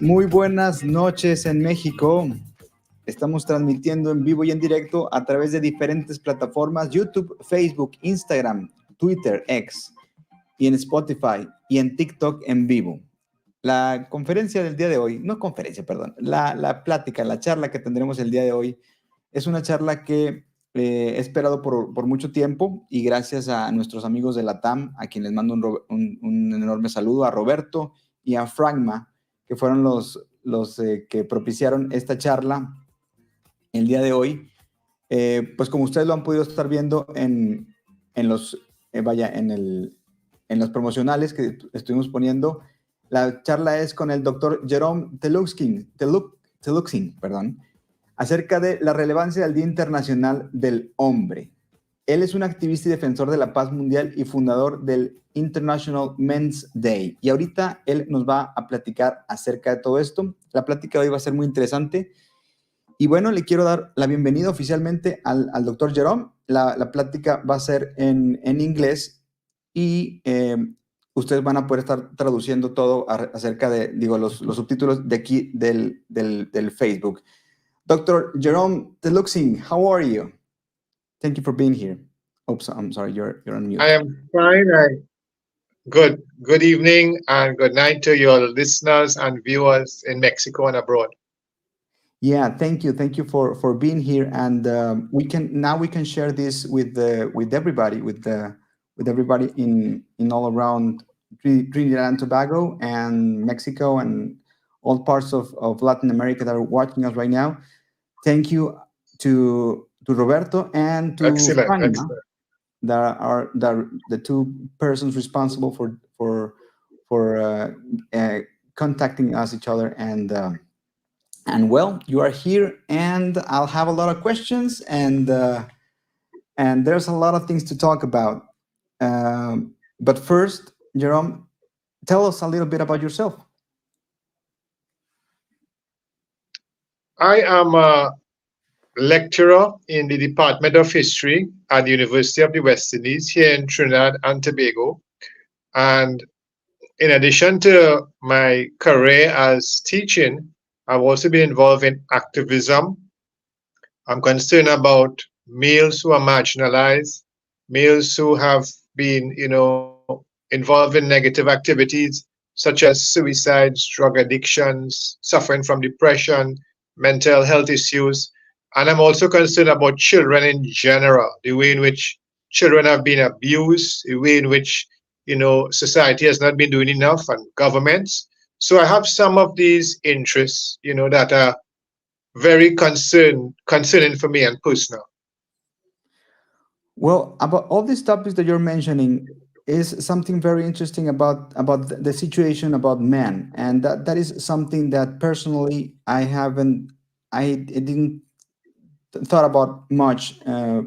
Muy buenas noches en México. Estamos transmitiendo en vivo y en directo a través de diferentes plataformas: YouTube, Facebook, Instagram, Twitter, X, y en Spotify y en TikTok en vivo. La conferencia del día de hoy, no conferencia, perdón, la plática, la charla que tendremos el día de hoy es una charla que he esperado por mucho tiempo, y gracias a nuestros amigos de la TAM, a quienes les mando un enorme saludo, a Roberto y a Fragma, que fueron los que propiciaron esta charla el día de hoy. Pues como ustedes lo han podido estar viendo en los, en los promocionales que estuvimos poniendo, la charla es con el doctor Jerome Teelucksingh, perdón, acerca de la relevancia del Día Internacional del Hombre. Él es un activista y defensor de la paz mundial y fundador del International Men's Day. Y ahorita él nos va a platicar acerca de todo esto. La plática de hoy va a ser muy interesante. Y bueno, le quiero dar la bienvenida oficialmente al doctor Jerome. La plática va a ser en inglés, y ustedes van a poder estar traduciendo todo acerca de, los subtítulos de aquí del Facebook. Dr. Jerome Teelucksingh, how are you? Thank you for being here. Oops, I'm sorry, you're on mute. I am fine. Good evening and good night to your listeners and viewers in Mexico and abroad. Yeah, thank you for being here, and we can share this with everybody, with everybody in all around Trinidad and Tobago and Mexico and all parts of Latin America that are watching us right now. Thank you to Roberto and to Excellent, Fanima, excellent. that are the two persons responsible for contacting us each other, and well, you are here, and I'll have a lot of questions, and there's a lot of things to talk about. But first, Jerome, tell us a little bit about yourself. I am a lecturer in the Department of History at the University of the West Indies here in Trinidad and Tobago. And in addition to my career as teaching, I've also been involved in activism. I'm concerned about males who are marginalized, males who have been, involved in negative activities such as suicides, drug addictions, suffering from depression, mental health issues. And I'm also concerned about children in general, the way in which children have been abused, the way in which, society has not been doing enough, and governments. So I have some of these interests, that are very concerning for me and personal. Well, about all these topics that you're mentioning is something very interesting about the situation about men, and that is something that personally I didn't thought about much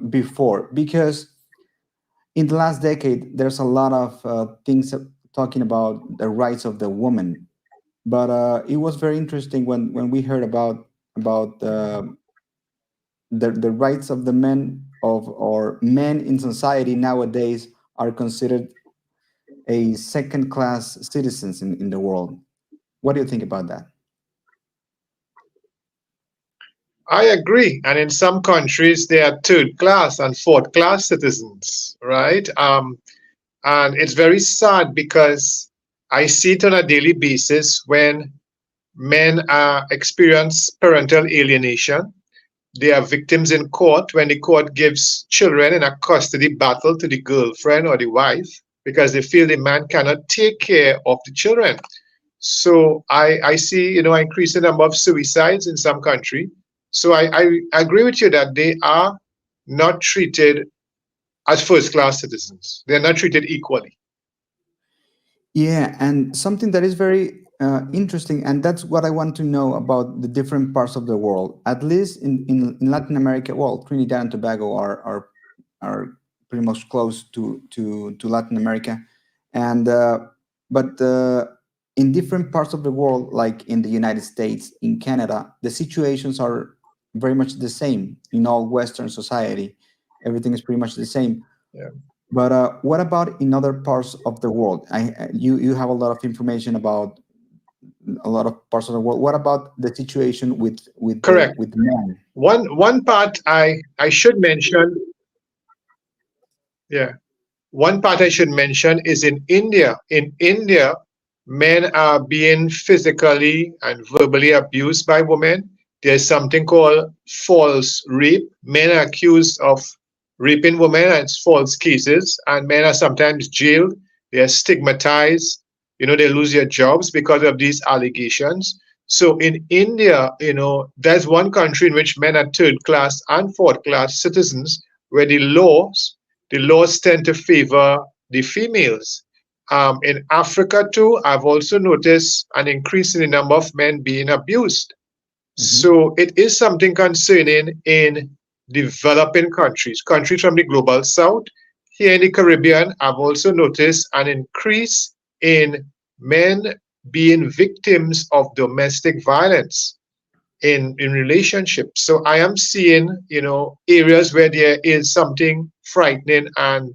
before, because in the last decade there's a lot of things talking about the rights of the woman, but it was very interesting when we heard about the rights of the men, or men in society nowadays are considered a second class citizens in the world. What do you think about that? I agree. And in some countries, they are third class and fourth class citizens, right? And it's very sad because I see it on a daily basis when men experience parental alienation. They are victims in court when the court gives children in a custody battle to the girlfriend or the wife because they feel the man cannot take care of the children. So I see, an increasing number of suicides in some country. So I agree with you that they are not treated as first class citizens. They're not treated equally. Yeah, and something that is very interesting, and that's what I want to know about the different parts of the world. At least in Latin America, well, Trinidad and Tobago are pretty much close to Latin America, and but in different parts of the world, like in the United States, in Canada, the situations are very much the same in all Western society. Everything is pretty much the same. Yeah. But what about in other parts of the world? You have a lot of information about a lot of parts of the world. What about the situation Correct. with men? One part I should mention, yeah. One part I should mention is in India. In India, men are being physically and verbally abused by women. There's something called false rape. Men are accused of raping women, and it's false cases, and men are sometimes jailed. They are stigmatized. They lose their jobs because of these allegations. So in India, there's one country in which men are third class and fourth class citizens, where the laws tend to favor the females. In Africa too, I've also noticed an increase in the number of men being abused. Hmm. So it is something concerning in developing countries, countries from the global south. Here in the Caribbean, I've also noticed an increase in men being victims of domestic violence in relationships. So I am seeing, areas where there is something frightening and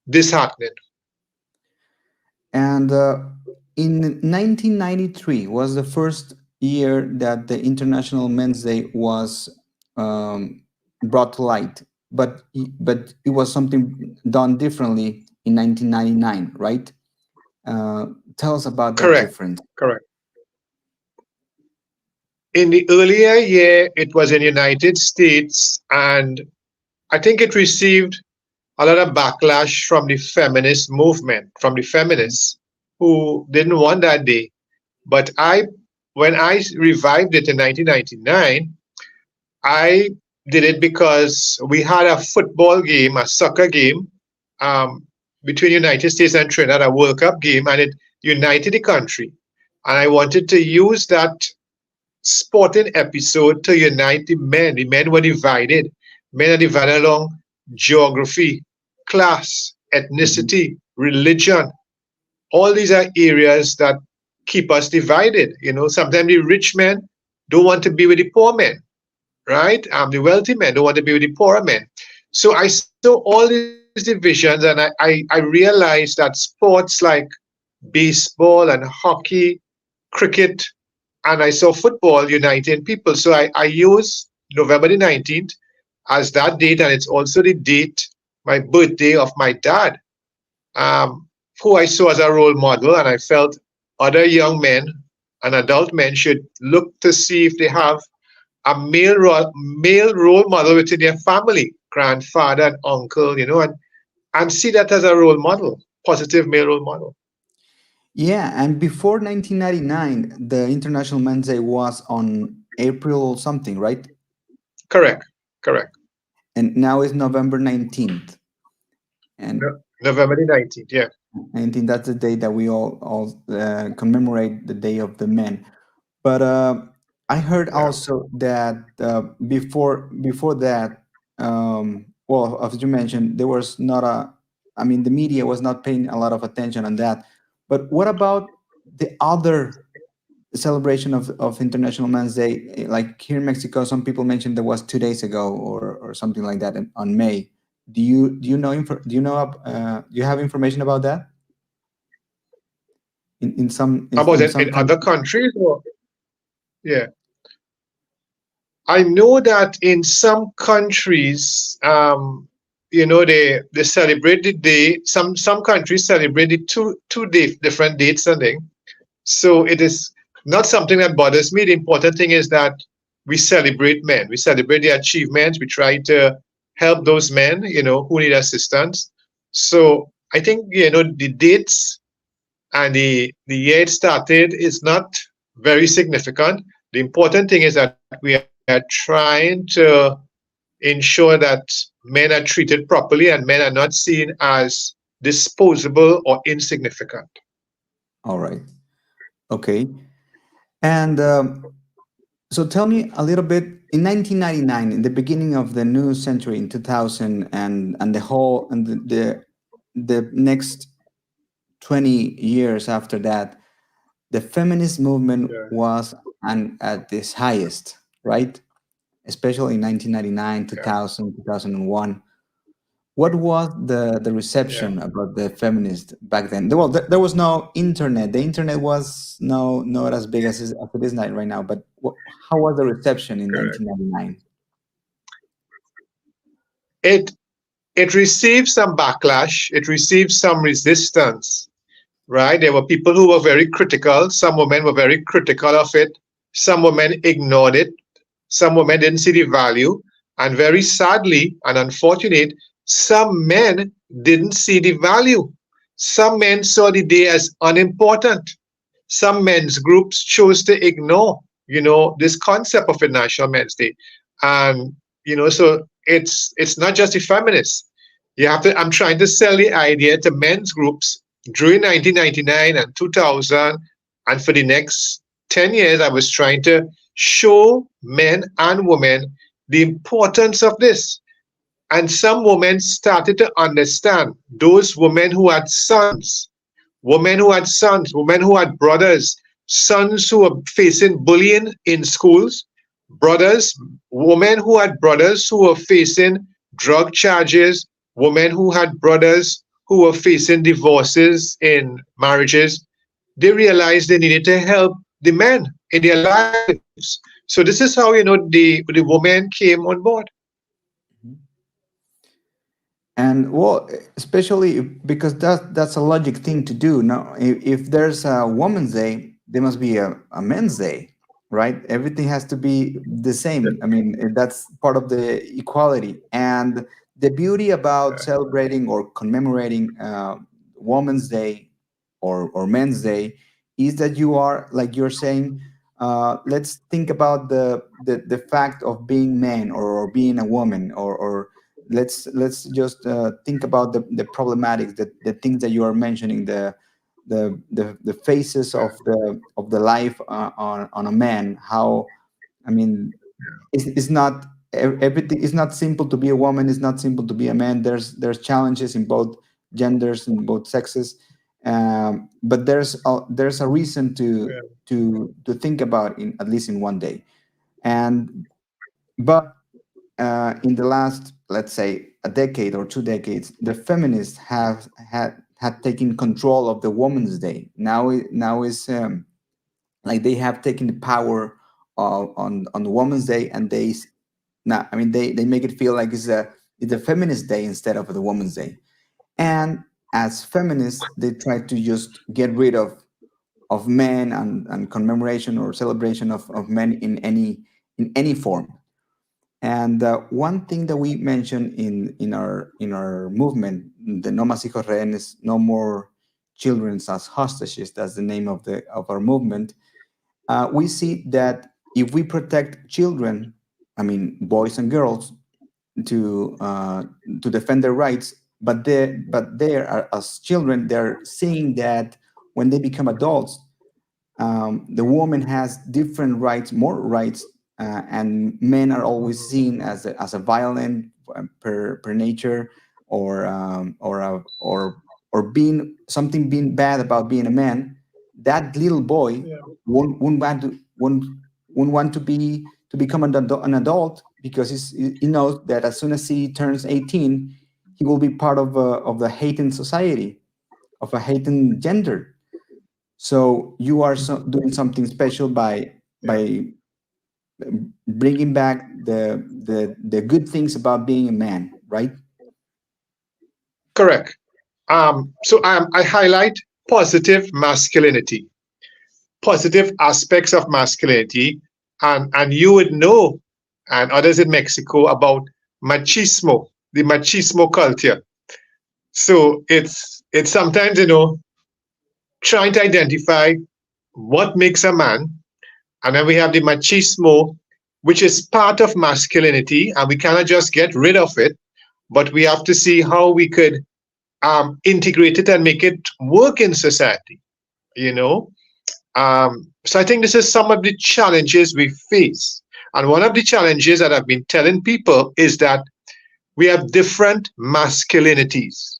disheartening. And in 1993 was the first year that the International Men's Day was um, brought to light, but it was something done differently in 1999, right? Uh, Tell us about that Correct, difference. correct. In the earlier year, it was in the United States, and I think it received a lot of backlash from the feminist movement, from the feminists who didn't want that day. But when I revived it in 1999, I did it because we had a football game, a soccer game, um, between United States and Trinidad, a World Cup game, and it united the country. And I wanted to use that sporting episode to unite the men. The men were divided. Men are divided along geography, class, Mhm. ethnicity, religion. All these are areas that keep us divided. Sometimes the rich men don't want to be with the poor men, right? The wealthy men don't want to be with the poorer men. So I saw all these divisions, and I realized that sports like baseball and hockey, cricket, and I saw football uniting people. So I use November the 19th as that date, and it's also the date, my birthday of my dad, um, who I saw as a role model, and I felt other young men and adult men should look to see if they have a male role model within their family, grandfather and uncle, and see that as a role model, positive male role model. Yeah, and before 1999, the International Men's Day was on April something, right? Correct, correct. And now it's November 19th. And November the 19th, yeah. I think that's the day that we all commemorate the Day of the Men. But I heard Yeah. also that before that, well, as you mentioned, there was not a. I mean, the media was not paying a lot of attention on that. But what about the other celebration of International Men's Day? Like here in Mexico, some people mentioned there was 2 days ago or something like that on May. Do you know do you have information about that in some About in in some other countries? countries? Or, yeah. I know that in some countries, they celebrate the day. Some countries celebrate it different dates, I think. So it is not something that bothers me. The important thing is that we celebrate men. We celebrate their achievements. We try to help those men, who need assistance. So I think, the dates and the year it started is not very significant. The important thing is that we are trying to ensure that men are treated properly and men are not seen as disposable or insignificant. All right. Okay. And so tell me a little bit in 1999, in the beginning of the new century, in 2000, and the whole and the next 20 years after that, the feminist movement Yeah, was at its highest, right? Especially in 1999, yeah. 2000, 2001. what was the Yeah, reception about the feminist back then? Well, there was no internet. The internet was not as big as it is right now. But how was the reception in correct. 1999? It it received some backlash. It received some resistance. Right? There were people who were very critical. Some women were very critical of it. Some women ignored it. Some women didn't see the value. And very sadly and unfortunate, some men didn't see the value. Some men saw the day as unimportant. Some men's groups chose to ignore, this concept of a National Men's Day. And, so it's not just the feminists. I'm trying to sell the idea to men's groups during 1999 and 2000. And for the next 10 years, I was trying to show men and women the importance of this. And some women started to understand, those women who had sons, women who had brothers, sons who were facing bullying in schools, brothers, women who had brothers who were facing drug charges, women who had brothers who were facing divorces in marriages. They realized they needed to help the men in their lives. So this is how the women came on board. Mhm. And well, especially because that's a logic thing to do. No, if there's a Woman's Day, there must be a Men's Day, right? Everything has to be the same. I mean, that's part of the equality. And the beauty about celebrating or commemorating Woman's Day or Men's Day is that you are, like you're saying, let's think about the fact of being man or being a woman, or let's just think about the problematics, the things that you are mentioning, the phases of the life on a man. How, I mean, it's not everything is not simple to be a woman. It's not simple to be a man. There's challenges in both genders, in both sexes, but there's a reason to think about, in at least in one day. And but in the last, let's say, a decade or 2 decades, the feminists have had taken control of the Women's Day. Now is like they have taken the power on the Women's Day, and now, I mean, they make it feel like it's a feminist day instead of the Women's Day. And as feminists, they try to just get rid of men and commemoration or celebration of men in any form. And one thing that we mentioned in our movement, the No Más Hijos Rehenes, No More Children as Hostages, that's the name of our movement. We see that if we protect children, I mean boys and girls, to defend their rights, but they are, as children, they're seeing that when they become adults, the woman has different rights, more rights, and men are always seen as a violent, per nature, or being bad about being a man. That little boy Yeah, won't want to become an adult, because he knows that as soon as he turns 18, he will be part of the hating society, of a hating gender. So you are doing something special yeah, by bringing back the good things about being a man, right? correct. So I highlight positive masculinity, positive aspects of masculinity, and you would know, and others in Mexico, about machismo, the machismo culture. So it's sometimes trying to identify what makes a man, and then we have the machismo, which is part of masculinity, and we cannot just get rid of it, but we have to see how we could integrate it and make it work in society. You know, so I think this is some of the challenges we face. And one of the challenges that I've been telling people is that we have different masculinities.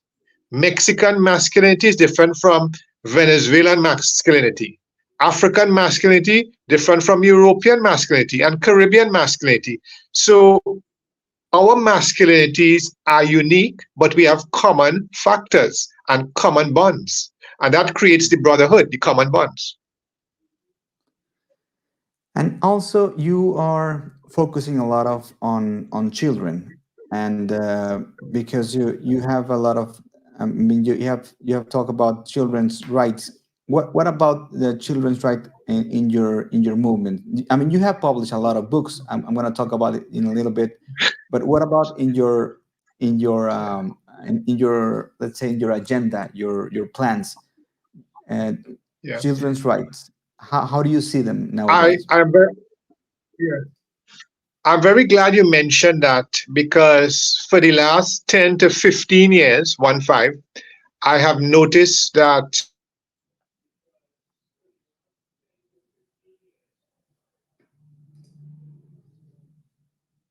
Mexican masculinity is different from Venezuelan masculinity. African masculinity different from European masculinity and Caribbean masculinity. So our masculinities are unique, but we have common factors and common bonds. And that creates the brotherhood, the common bonds. And also, you are focusing a lot of on children, and because you have a lot of, I mean, you have talked about children's rights. What about the children's right in your movement? I mean, you have published a lot of books. I'm going to talk about it in a little bit, but what about in your in your, let's say, in your agenda, your plans, and Yeah. children's rights? How do you see them I, nowadays? I'm very, yeah. I'm very glad you mentioned that because for the last 10 to 15 years, 1 5, I have noticed that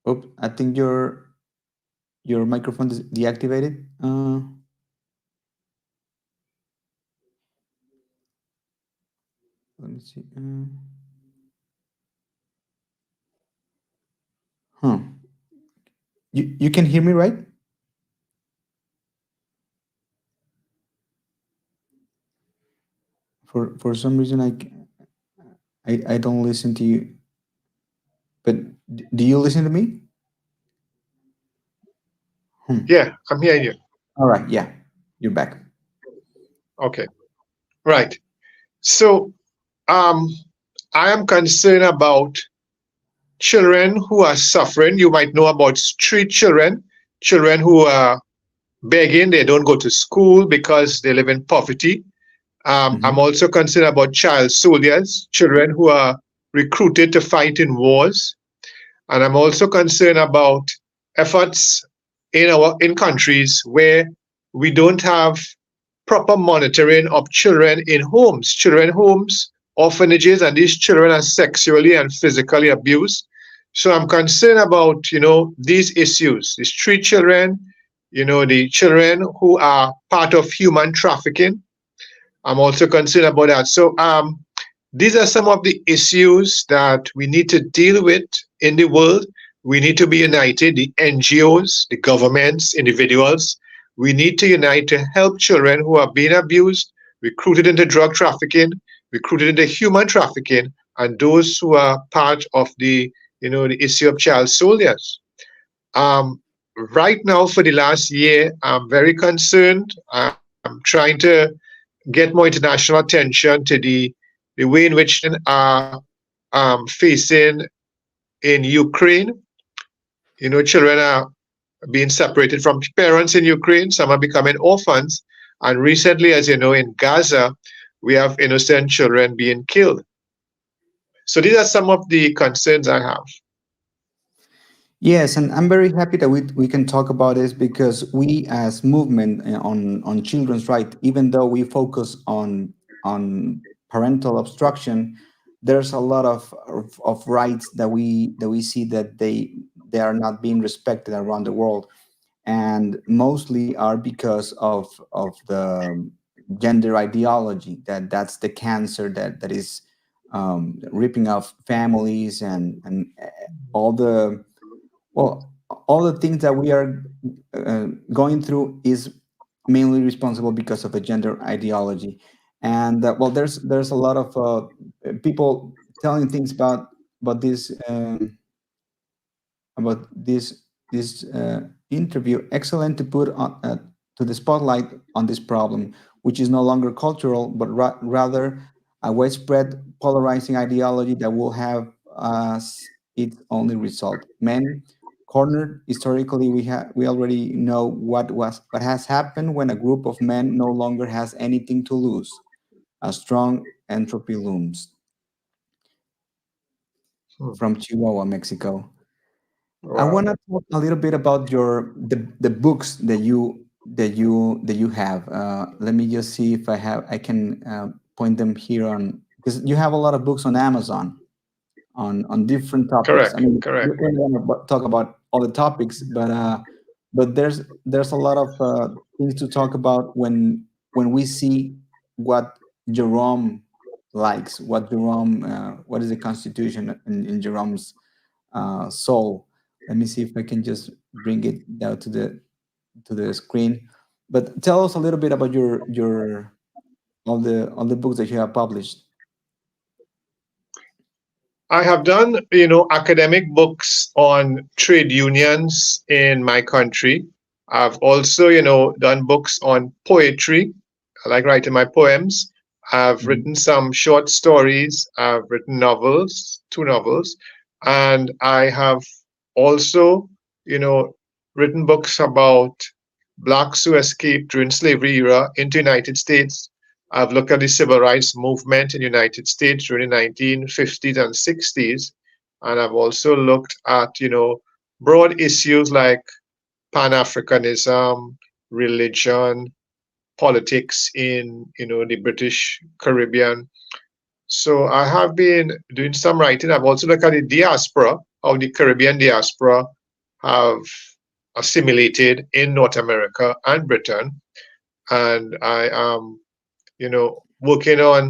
Oops, I think your microphone is deactivated. Let me see. Huh. You can hear me, right? For some reason, I don't listen to you. But do you listen to me? Hmm. yeah, I'm hearing you. All right. Yeah, you're back. Okay, right. So, um, I am concerned about children who are suffering. You might know about street children, children who are begging, they don't go to school because they live in poverty. I'm Hmm. also concerned about child soldiers, children who are recruited to fight in wars. And I'm also concerned about efforts in countries where we don't have proper monitoring of children homes, orphanages, and these children are sexually and physically abused. So I'm concerned about these issues, the street children, the children who are part of human trafficking. I'm also concerned about that. So these are some of the issues that we need to deal with in the world. We need to be united, the NGOs, the governments, individuals. We need to unite to help children who are being abused, recruited into drug trafficking, recruited into human trafficking, and those who are part of the issue of child soldiers. Um, right now, for the last year, I'm very concerned. I'm trying to get more international attention to the way in which are facing in Ukraine. Children are being separated from parents in Ukraine. Some are becoming orphans. And recently, as you know, in Gaza, we have innocent children being killed. So these are some of the concerns I have. Yes, and I'm very happy that we can talk about this because we as movement on children's right, even though we focus on parental obstruction, there's a lot of rights that we see that they are not being respected around the world, and mostly are because of the gender ideology that's the cancer that is ripping off families and all the, well, all the things that we are going through is mainly responsible because of a gender ideology. And well, there's a lot of people telling things about this about this interview. Excellent to put on to the spotlight on this problem, which is no longer cultural, but rather a widespread polarizing ideology that will have as its only result men cornered. Historically, we already know what has happened when a group of men no longer has anything to lose. A strong entropy looms. Hmm. From Chihuahua, Mexico. I Wow. want to talk a little bit about the books that you have. Let me just see if I can point them here on, because you have a lot of books on Amazon on different topics. I Correct. mean, Correct. we're going to talk about all the topics, but there's a lot of things to talk about when we see what Jerome likes, what Jerome what is the constitution in Jerome's soul. Let me see if I can just bring it down to the screen. But tell us a little bit about your all the books that you have published. I have done, academic books on trade unions in my country. I've also, done books on poetry. I like writing my poems. I've Mhm. written some short stories. I've written novels, two novels, and I have also, you know, written books about blacks who escaped during slavery era into United States. I've looked at the civil rights movement in the United States during the 1950s and 60s, and I've also looked at, broad issues like Pan-Africanism, religion, politics in, the British Caribbean. So I have been doing some writing. I've also looked at the diaspora, how the Caribbean diaspora have assimilated in North America and Britain. And I am, working on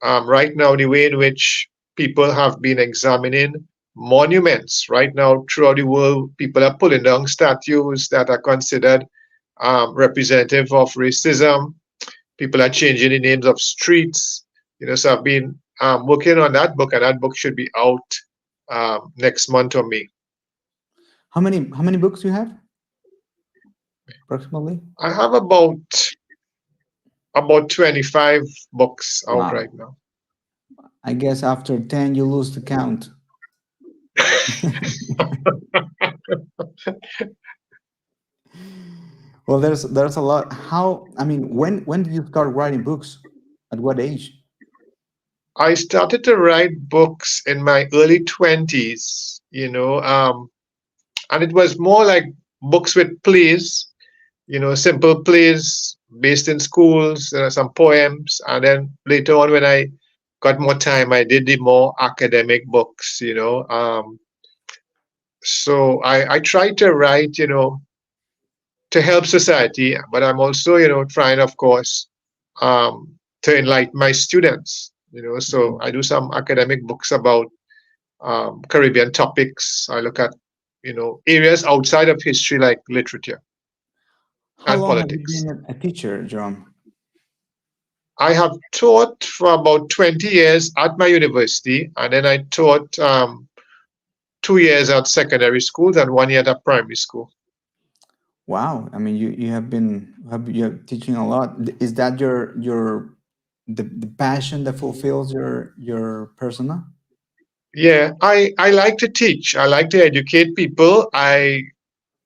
right now the way in which people have been examining monuments. Right now, throughout the world, people are pulling down statues that are considered representative of racism. People are changing the names of streets. So I've been working on that book, and that book should be out next month or May. How many books you have approximately? I have about 25 books out Wow. right now. I guess after 10 you lose the count. Well, there's a lot. When did you start writing books? At what age? I started to write books in my early 20s, and it was more like books with plays, simple plays based in schools, some poems. And then later on, when I got more time, I did the more academic books. So I tried to write, to help society, but I'm also, trying, of course, to enlighten my students. So I do some academic books about Caribbean topics. I look at, areas outside of history like literature How and long have you politics. been a teacher, Jerome? I have taught for about 20 years at my university, and then I taught 2 years at secondary schools and 1 year at primary school. Wow. I mean, you have been you're teaching a lot. Is that the passion that fulfills your persona? Yeah, I like to teach. I like to educate people. I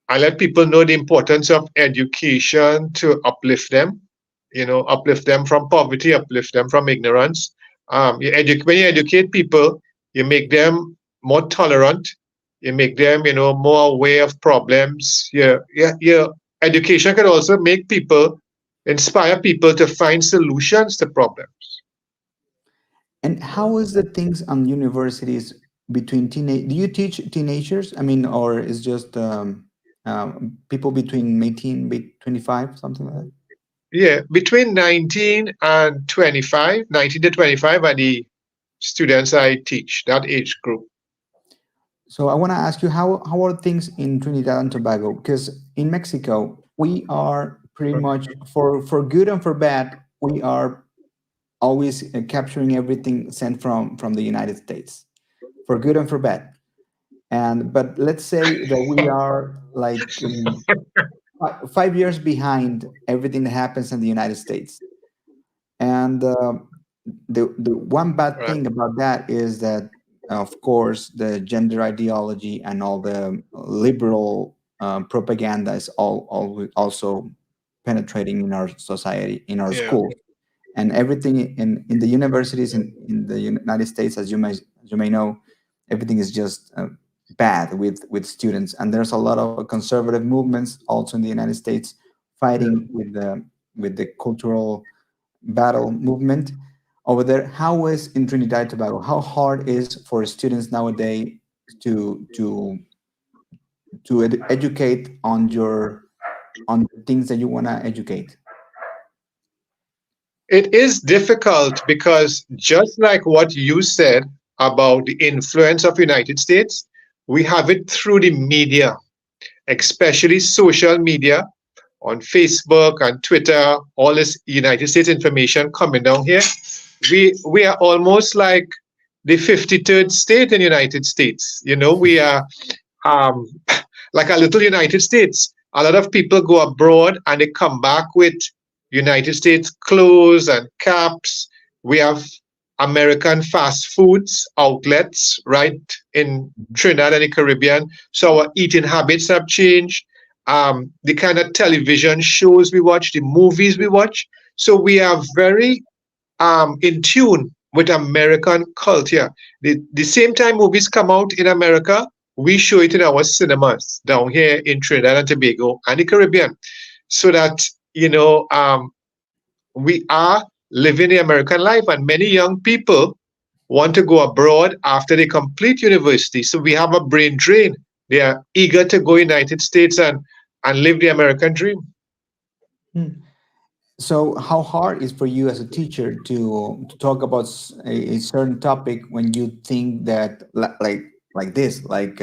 let people know the importance of education to uplift them, uplift them from poverty, uplift them from ignorance. When you educate people, you make them more tolerant, you make them, more aware of problems. Your education can also make people, inspire people to find solutions to problems. And how is the things on universities between teenage? Do you teach teenagers? I mean, or is just people between 18, 25, something like that? Yeah, between 19 and 25, 19 to 25 are the students I teach, that age group. So I want to ask you how are things in Trinidad and Tobago? Because in Mexico we are pretty much for good and for bad we are always capturing everything sent from the United States for good and for bad. And but let's say that we are like 5 years behind everything that happens in the United States. And the one bad Right. thing about that is that, of course, the gender ideology and all the liberal propaganda is all also penetrating in our society, in our Yeah. schools, and everything in the universities in the United States, as you may know, everything is just bad with students, and there's a lot of conservative movements also in the United States fighting with the cultural battle movement over there. How is in Trinidad and Tobago? How hard is for students nowadays to to educate on the things that you want to educate? It is difficult because just like what you said about the influence of United States, we have it through the media, especially social media on Facebook and Twitter, all this United States information coming down here. We are almost like the 53rd state in the United States. You know, we are um, like a little United States. A lot of people go abroad and they come back with United States clothes and caps. We have American fast foods outlets right in Trinidad and the Caribbean. So our eating habits have changed. The kind of television shows we watch, the movies we watch. So we are very in tune with American culture. The same time movies come out in America, we show it in our cinemas down here in Trinidad and Tobago and the Caribbean. So that, you know, we are living the American life, and many young people want to go abroad after they complete university. So we have a brain drain. They are eager to go United States and live the American dream. So how hard is for you as a teacher to talk about a certain topic when you think that like this, like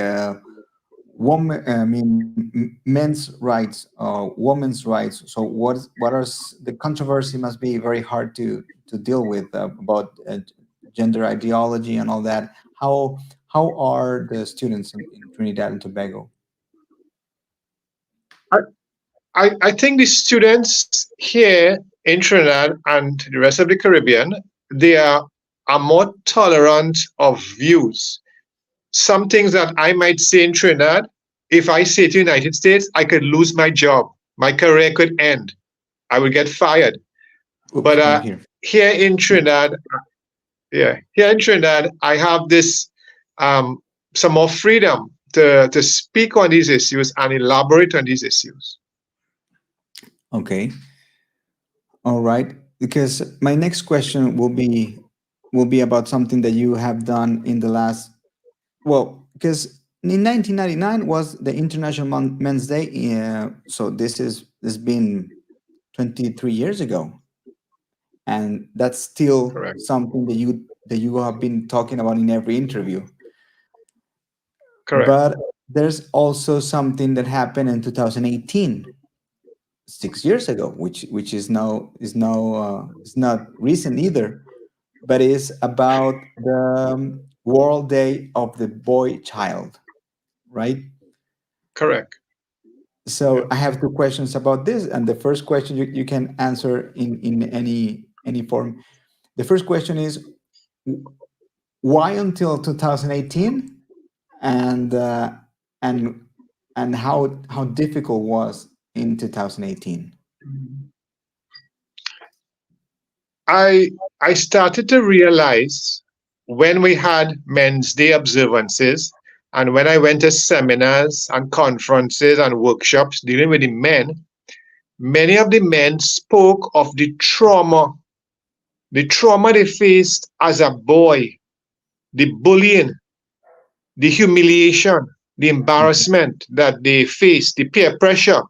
woman, I mean, men's rights or women's rights? So what are the controversy must be very hard to deal with about gender ideology and all that. How are the students in Trinidad and Tobago? I think the students here in Trinidad and the rest of the Caribbean, they are more tolerant of views. Some things that I might say in Trinidad, if I say to the United States, I could lose my job. My career could end. I would get fired. Oops, But here in Trinidad, I have this some more freedom to speak on these issues and elaborate on these issues. Okay. All right. Because my next question will be about something that you have done in the last, well, because in 1999 was the International Men's Day. So this been 23 years ago, and that's still Correct. something that you have been talking about in every interview. Correct. But there's also something that happened in 2018, 6 years ago, which is not recent either, but is about the World Day of the Boy Child, right? Correct. So Yeah. I have two questions about this, and the first question you can answer in any form. The first question is, why until 2018, and and and how difficult was in 2018? I started to realize when we had Men's Day observances and when I went to seminars and conferences and workshops dealing with the men, many of the men spoke of the trauma they faced as a boy, the bullying, the humiliation, the embarrassment that they faced, the peer pressure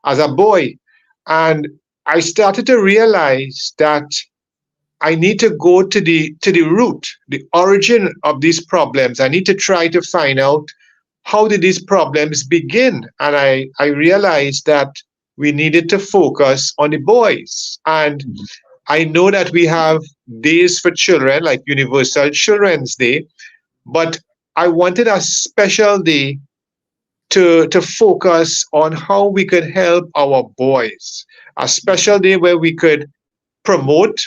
as a boy. And I started to realize that I need to go to the root, the origin of these problems. I need to try to find out how did these problems begin. And I realized that we needed to focus on the boys. And I know that we have days for children, like Universal Children's Day, but I wanted a special day to focus on how we could help our boys. A special day where we could promote,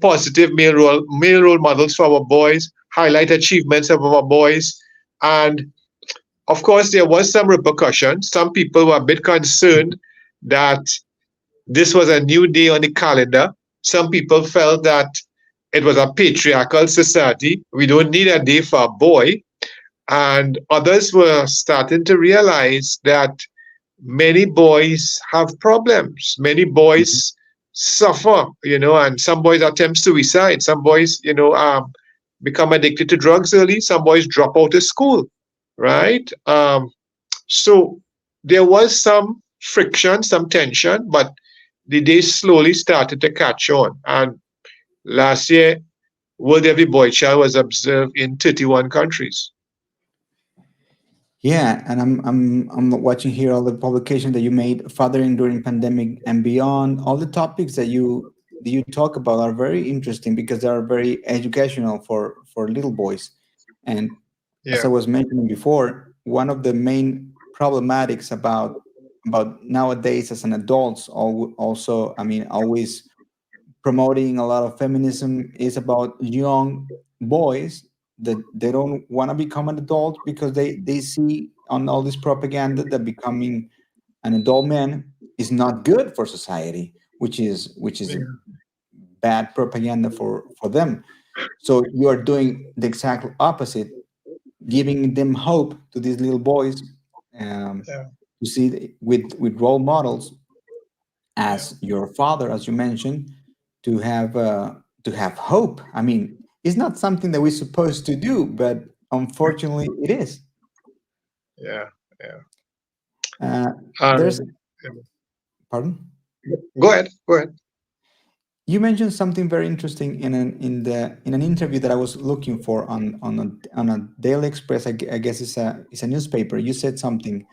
positive male role models for our boys, highlight achievements of our boys. And of course, there was some repercussion. Some people were a bit concerned that this was a new day on the calendar. Some people felt that it was a patriarchal society. We don't need a day for a boy. And others were starting to realize that many boys have problems. Many boys suffer, and some boys attempt suicide. Some boys, become addicted to drugs early. Some boys drop out of school, right? So there was some friction, some tension, but the day slowly started to catch on. And last year, World Day of the Boy Child was observed in 31 countries. Yeah, and I'm watching here all the publications that you made, fathering during pandemic and beyond. All the topics that you talk about are very interesting because they are very educational for little boys. And as I Yeah, was mentioning before, one of the main problematics about nowadays as an adults, also, I mean, always promoting a lot of feminism is about young boys that they don't want to become an adult because they see on all this propaganda that becoming an adult man is not good for society, which is yeah, bad propaganda for them. So you are doing the exact opposite, giving them hope to these little boys, um, yeah, to see with role models yeah, as your father, as you mentioned, to have hope. I mean, it's not something that we're supposed to do, but unfortunately, it is. yeah, yeah. There's, And pardon. go ahead, go ahead. You mentioned something very interesting in an interview that I was looking for on a Daily Express. I guess it's a newspaper. You said something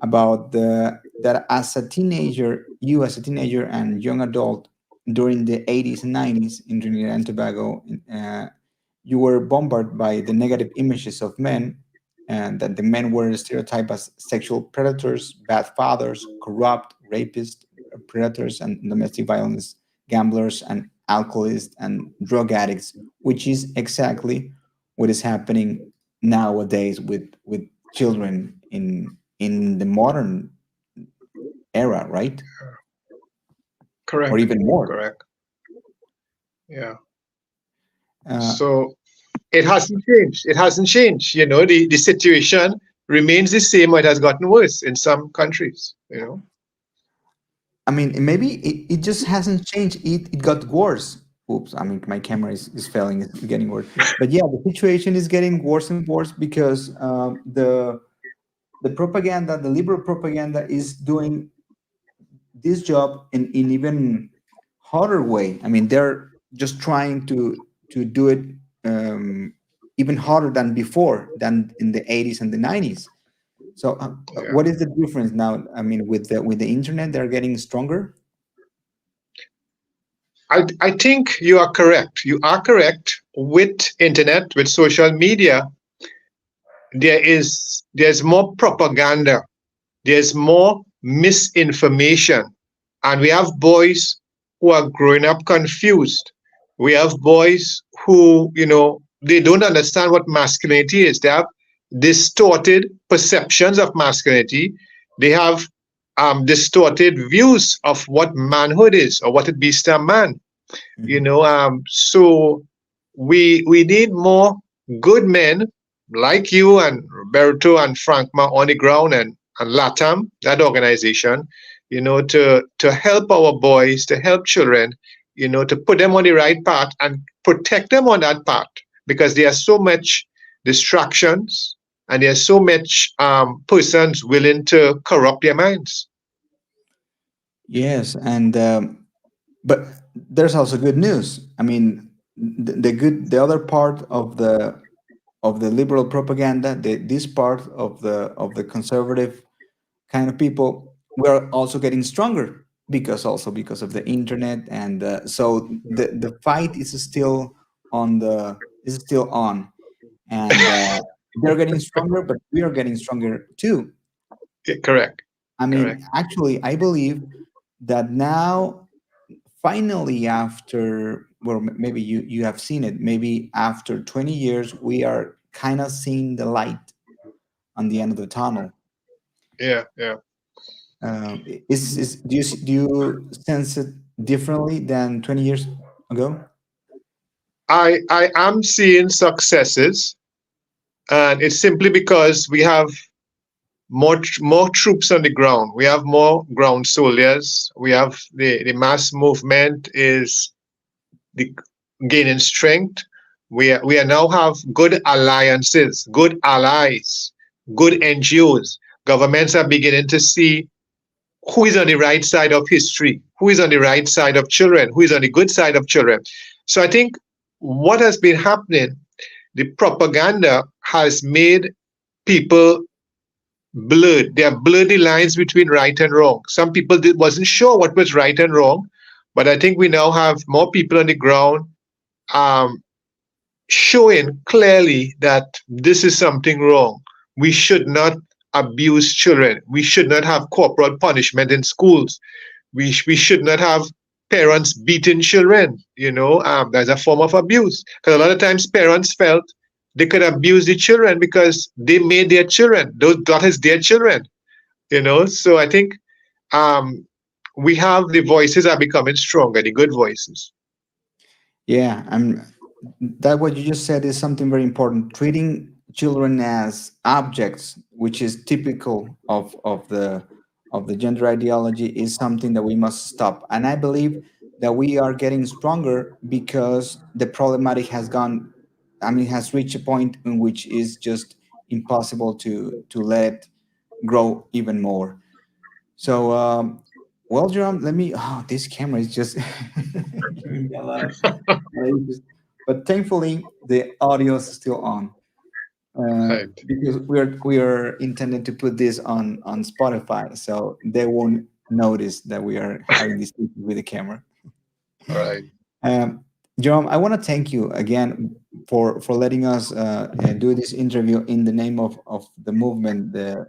about the that as a teenager, you as a teenager and young adult during the 80s and 90s in Trinidad and Tobago, you were bombarded by the negative images of men, and that the men were stereotyped as sexual predators, bad fathers, corrupt, rapists, predators, and domestic violence, gamblers, and alcoholists and drug addicts, which is exactly what is happening nowadays with children in the modern era, right? Or Correct, even more. correct. Yeah. Uh, So it hasn't changed. It hasn't changed. The situation remains the same, or it has gotten worse in some countries. I mean, maybe it just hasn't changed. It got worse. Oops, I mean, my camera is failing, it's getting worse. But yeah, the situation is getting worse and worse because the propaganda, the liberal propaganda, is doing this job in even harder way. I mean, they're just trying to do it even harder than before, than in the 80s and the 90s. So, Yeah. what is the difference now? I mean, with the internet, they're getting stronger. I think you are correct. You are correct. With internet, with social media, there's more propaganda, there's more misinformation, and we have boys who are growing up confused. We have boys who, they don't understand what masculinity is. They have distorted perceptions of masculinity. They have distorted views of what manhood is or what it means to a man. Mhm. So we need more good men like you and Roberto and Frankma on the ground, and LATAM, that organization, to help our boys, to help children, to put them on the right path and protect them on that path, because there are so much distractions, and there's so much persons willing to corrupt their minds. Yes, and but there's also good news. I mean, the other part of the liberal propaganda, this part of the conservative kind of people, we are also getting stronger because of the internet, and so the fight is still on, and they're getting stronger, but we are getting stronger too. Yeah, correct, I mean, correct. actually, I believe that now, finally, after, well, maybe you have seen it, maybe after 20 years, we are kind of seeing the light on the end of the tunnel. Yeah, yeah. Do you sense it differently than 20 years ago? I am seeing successes, and it's simply because we have more troops on the ground. We have more ground soldiers. We have the mass movement is the gaining strength. We are now have good alliances, good allies, good NGOs. Governments are beginning to see who is on the right side of history, who is on the right side of children, who is on the good side of children. So I think what has been happening, the propaganda has made people blurred. There are blurry lines between right and wrong. Some people wasn't sure what was right and wrong, but I think we now have more people on the ground um, showing clearly that this is something wrong. We should not abuse children. We should not have corporal punishment in schools. We should not have parents beating children. That's a form of abuse. Because a lot of times parents felt they could abuse the children because they made their children. That is their children. So I think we have the voices are becoming stronger, the good voices. Yeah, that what you just said is something very important. Treating children as objects, which is typical of the gender ideology, is something that we must stop. And I believe that we are getting stronger because the problematic has gone. Has reached a point in which is just impossible to let it grow even more. So, well, Jerome, let me. Oh, this camera is just giving me a lot of. But thankfully, the audio is still on Right. because we are intended to put this on Spotify, so they won't notice that we are having this issue with the camera. Right. Um, Jerome, I want to thank you again for letting us do this interview in the name of the movement, the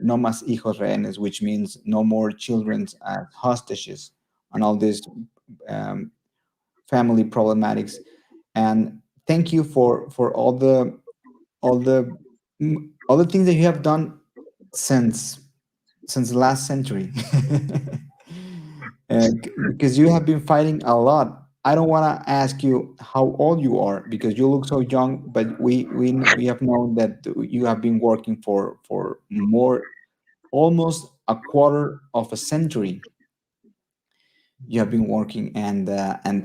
No Más Hijos Rehenes, which means no more children as hostages on all these um, family problematics. And thank you for all the all the things that you have done since the last century. Because you have been fighting a lot. I don't want to ask you how old you are because you look so young, but we have known that you have been working for more, almost a quarter of a century. You have been working, and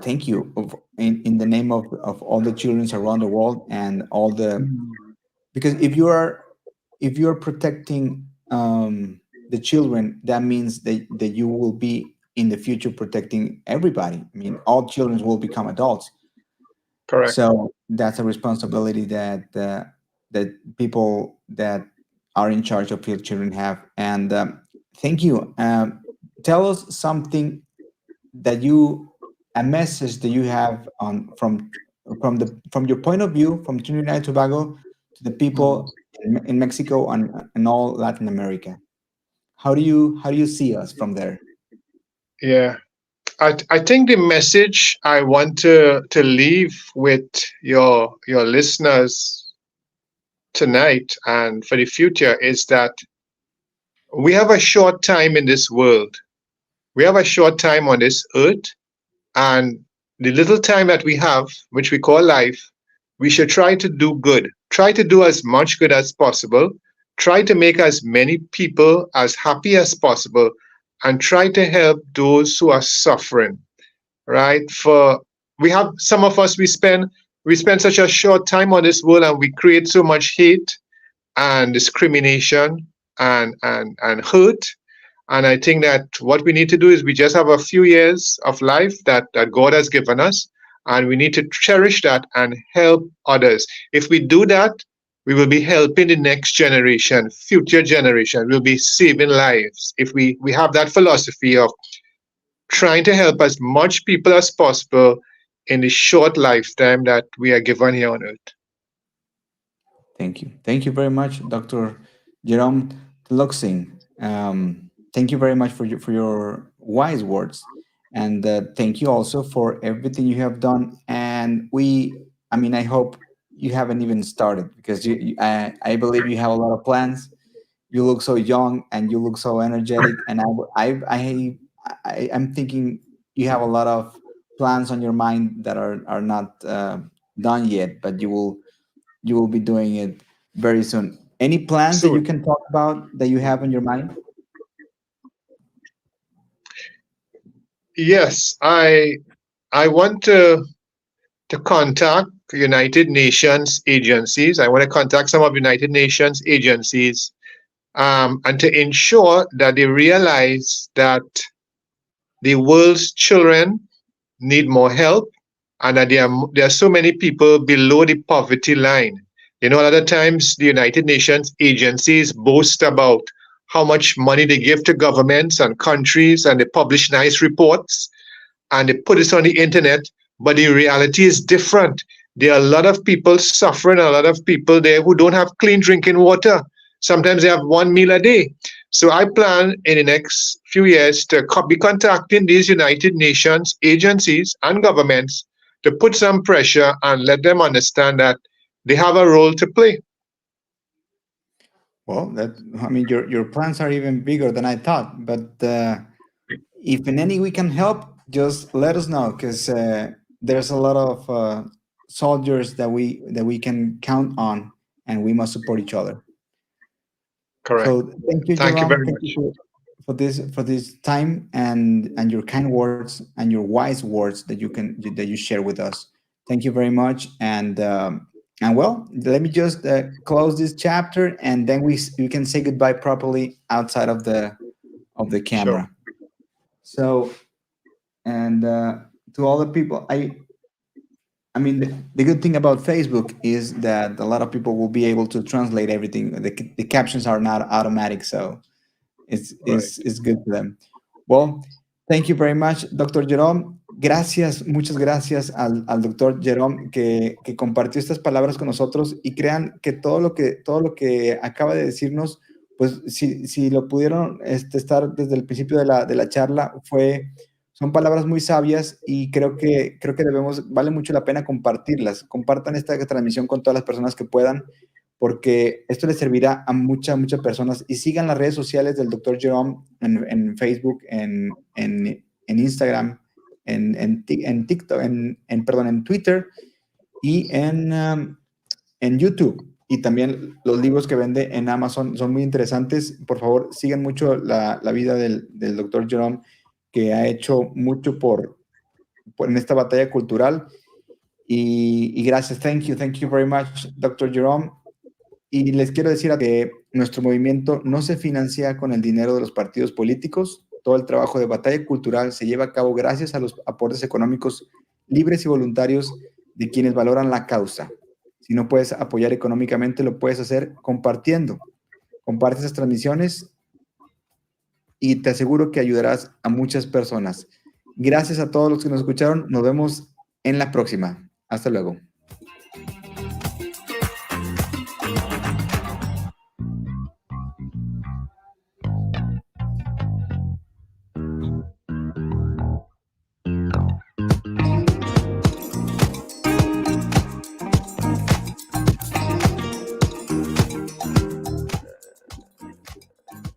thank you in the name of all the children around the world and all the, because if you are protecting the children, that means that you will be in the future protecting everybody. All children will become adults. Correct. So that's a responsibility that people that are in charge of your children have. And thank you. Tell us something that you a message that you have on from your point of view from Trinidad and Tobago to the people in Mexico and all Latin America. How do you see us from there? Yeah. I think the message I want to leave with your listeners tonight and for the future is that we have a short time in this world. We have a short time on this earth, and the little time that we have, which we call life, we should try to do good. Try to do as much good as possible. Try to make as many people as happy as possible, and try to help those who are suffering. Right? For we have some of us we spend such a short time on this world, and we create so much hate and discrimination and hurt. And I think that what we need to do is we just have a few years of life that God has given us, and we need to cherish that and help others. If we do that, we will be helping the next generation, future generation. We'll be saving lives. If we have that philosophy of trying to help as much people as possible in the short lifetime that we are given here on earth. Thank you very much, Dr. Jerome Teelucksingh. Thank you very much for your wise words, and thank you also for everything you have done. And I hope you haven't even started because I believe you have a lot of plans. You look so young and you look so energetic, and I'm thinking you have a lot of plans on your mind that are not done yet, but you will be doing it very soon. Any plans that you Soon. can talk about that you have on your mind? Yes, I want to contact United Nations agencies. I want to contact some of United Nations agencies, and to ensure that they realize that the world's children need more help, and that there are so many people below the poverty line. You know, a lot of times the United Nations agencies boast about how much money they give to governments and countries, and they publish nice reports and they put it on the internet, but the reality is different. There are a lot of people suffering, a lot of people there who don't have clean drinking water. Sometimes they have one meal a day. So I plan in the next few years to be contacting these United Nations agencies and governments to put some pressure and let them understand that they have a role to play. Well, I mean, your plans are even bigger than I thought. But if in any we can help, just let us know, because there's a lot of soldiers that we can count on, and we must support each other. Correct. So thank you, Thank you Jerome. very Thank much. you for this time and your kind words and your wise words that you share with us. Thank you very much. And well, let me just close this chapter, and then we can say goodbye properly outside of the Sure. camera. So, and to all the people, I mean, the good thing about Facebook is that a lot of people will be able to translate everything. The captions are not automatic, so Right. it's good for them. Well, thank you very much, Dr. Jerome. Gracias, muchas gracias al doctor Jerome que compartió estas palabras con nosotros, y crean que todo lo que acaba de decirnos, pues si lo pudieron estar desde el principio de la charla, son palabras muy sabias, y creo que vale mucho la pena compartirlas. Compartan esta transmisión con todas las personas que puedan, porque esto les servirá a muchas personas. Y sigan las redes sociales del Dr. Jerome en Facebook, en Instagram, en TikTok, perdón, en Twitter y en YouTube. Y también los libros que vende en Amazon son muy interesantes. Por favor, sigan mucho la vida del Dr. Jerome, que ha hecho mucho en esta batalla cultural. Y gracias. Thank you very much, Dr. Jerome. Y les quiero decir que nuestro movimiento no se financia con el dinero de los partidos políticos. Todo el trabajo de batalla cultural se lleva a cabo gracias a los aportes económicos libres y voluntarios de quienes valoran la causa. Si no puedes apoyar económicamente, lo puedes hacer compartiendo. Comparte esas transmisiones y te aseguro que ayudarás a muchas personas. Gracias a todos los que nos escucharon. Nos vemos en la próxima. Hasta luego.